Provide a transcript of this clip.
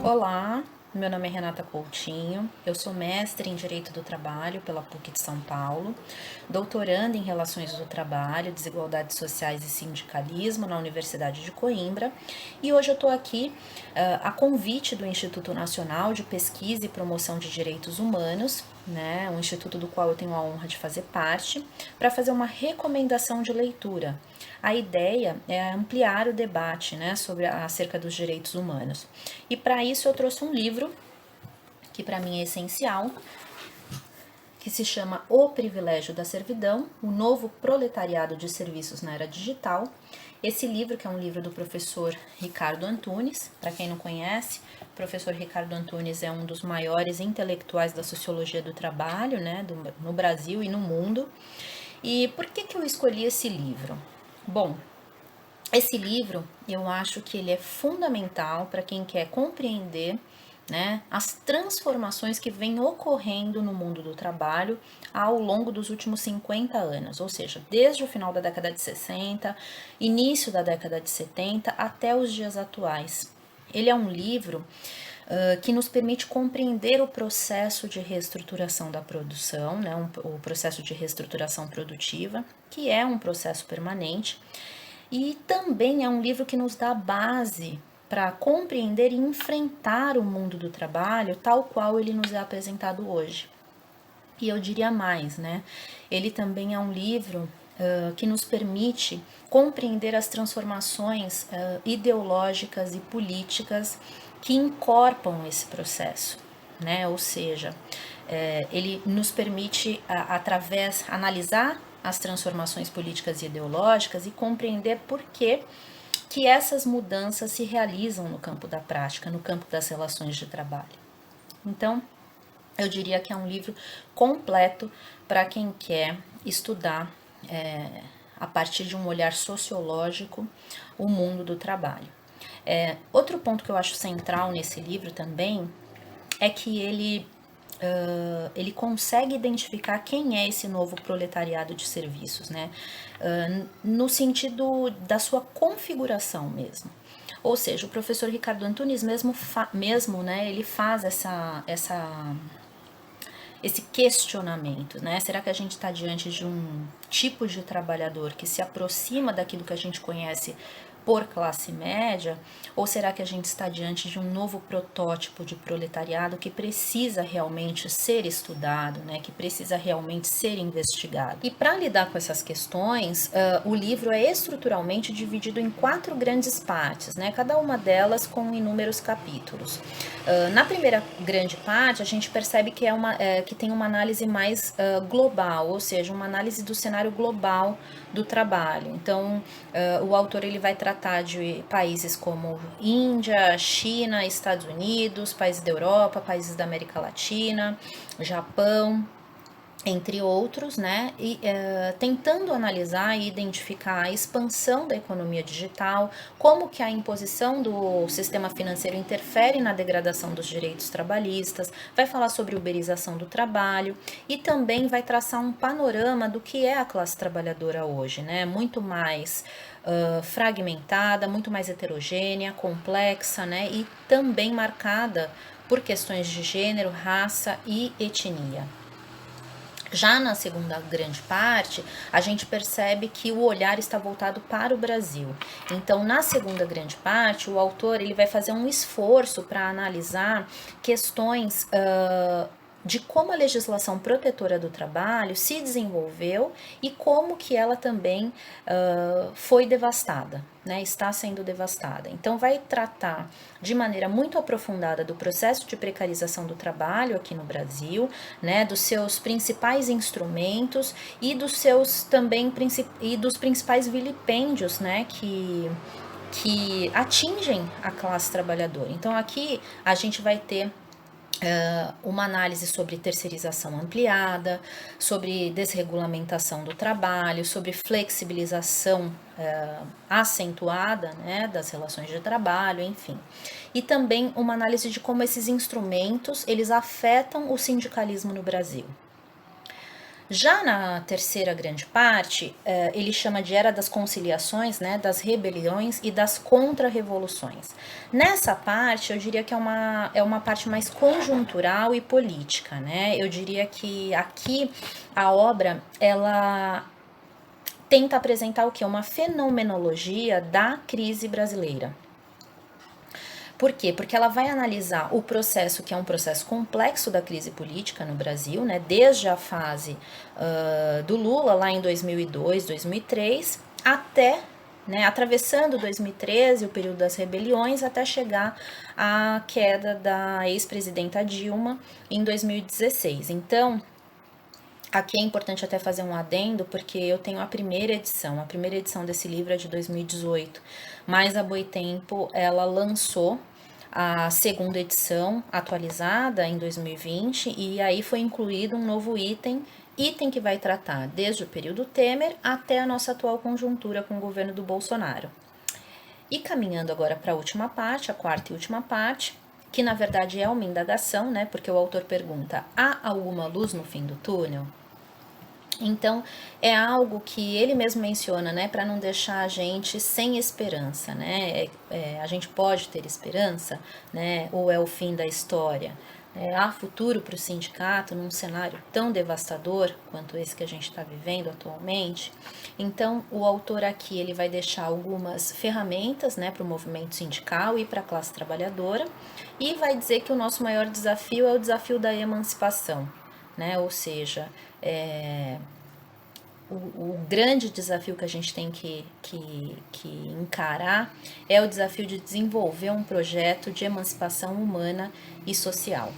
Olá, meu nome é Renata Coutinho, eu sou mestre em Direito do Trabalho pela PUC de São Paulo, doutoranda em Relações do Trabalho, Desigualdades Sociais e Sindicalismo na Universidade de Coimbra, e hoje eu estou aqui a convite do Instituto Nacional de Pesquisa e Promoção de Direitos Humanos, um instituto do qual eu tenho a honra de fazer parte, para fazer uma recomendação de leitura. A ideia é ampliar o debate acerca dos direitos humanos. E para isso eu trouxe um livro, que para mim é essencial, que se chama O Privilégio da Servidão, o Novo Proletariado de Serviços na Era Digital. Esse livro, que é um livro do professor Ricardo Antunes, para quem não conhece, o professor Ricardo Antunes é um dos maiores intelectuais da sociologia do trabalho, no Brasil e no mundo. E por que eu escolhi esse livro? Bom, esse livro eu acho que ele é fundamental para quem quer compreender as transformações que vêm ocorrendo no mundo do trabalho ao longo dos últimos 50 anos, ou seja, desde o final da década de 60, início da década de 70 até os dias atuais. Ele é um livro que nos permite compreender o processo de reestruturação da produção, o processo de reestruturação produtiva, que é um processo permanente, e também é um livro que nos dá base para compreender e enfrentar o mundo do trabalho tal qual ele nos é apresentado hoje. E eu diria mais, ele também é um livro que nos permite compreender as transformações ideológicas e políticas que incorporam esse processo, ou seja, ele nos permite, analisar as transformações políticas e ideológicas e compreender por que essas mudanças se realizam no campo da prática, no campo das relações de trabalho. Então, eu diria que é um livro completo para quem quer estudar, a partir de um olhar sociológico, o mundo do trabalho. Outro ponto que eu acho central nesse livro também é que ele consegue identificar quem é esse novo proletariado de serviços, no sentido da sua configuração mesmo. Ou seja, o professor Ricardo Antunes ele faz esse questionamento, Será que a gente está diante de um tipo de trabalhador que se aproxima daquilo que a gente conhece por classe média, ou será que a gente está diante de um novo protótipo de proletariado que precisa realmente ser estudado, que precisa realmente ser investigado? E para lidar com essas questões, o livro é estruturalmente dividido em 4 grandes partes, cada uma delas com inúmeros capítulos. Na primeira grande parte, a gente percebe que tem uma análise mais global, ou seja, uma análise do cenário global do trabalho. Então, o autor ele vai tratar de países como Índia, China, Estados Unidos, países da Europa, países da América Latina, Japão, entre outros, e tentando analisar e identificar a expansão da economia digital, como que a imposição do sistema financeiro interfere na degradação dos direitos trabalhistas, vai falar sobre uberização do trabalho e também vai traçar um panorama do que é a classe trabalhadora hoje, muito mais fragmentada, muito mais heterogênea, complexa, e também marcada por questões de gênero, raça e etnia. Já na segunda grande parte, a gente percebe que o olhar está voltado para o Brasil. Então, na segunda grande parte, o autor ele vai fazer um esforço para analisar questões de como a legislação protetora do trabalho se desenvolveu e como que ela também foi devastada, está sendo devastada. Então, vai tratar de maneira muito aprofundada do processo de precarização do trabalho aqui no Brasil, dos seus principais instrumentos e dos seus também e dos principais vilipêndios, que atingem a classe trabalhadora. Então, aqui a gente vai ter uma análise sobre terceirização ampliada, sobre desregulamentação do trabalho, sobre flexibilização acentuada das relações de trabalho, enfim. E também uma análise de como esses instrumentos eles afetam o sindicalismo no Brasil. Já na terceira grande parte, ele chama de Era das Conciliações, né, das rebeliões e das contra-revoluções. Nessa parte, eu diria que é uma parte mais conjuntural e política, né? Eu diria que aqui a obra, ela tenta apresentar o que? Uma fenomenologia da crise brasileira. Por quê? Porque ela vai analisar o processo, que é um processo complexo da crise política no Brasil, né? Desde a fase do Lula, lá em 2002, 2003, até, né, atravessando 2013, o período das rebeliões, até chegar à queda da ex-presidenta Dilma em 2016. Então, aqui é importante até fazer um adendo, porque eu tenho a primeira edição desse livro é de 2018, mas a Boitempo, ela lançou a segunda edição atualizada em 2020 e aí foi incluído um novo item que vai tratar desde o período Temer até a nossa atual conjuntura com o governo do Bolsonaro. E caminhando agora para a última parte, a quarta e última parte, que na verdade é uma indagação, né? Porque o autor pergunta: há alguma luz no fim do túnel? Então, é algo que ele mesmo menciona, né, para não deixar a gente sem esperança, né? A gente pode ter esperança, né? Ou é o fim da história? Há futuro para o sindicato num cenário tão devastador quanto esse que a gente está vivendo atualmente? Então, o autor aqui ele vai deixar algumas ferramentas, né, para o movimento sindical e para a classe trabalhadora, e vai dizer que o nosso maior desafio é o desafio da emancipação, né? Ou seja, o grande desafio que a gente tem que encarar é o desafio de desenvolver um projeto de emancipação humana e social.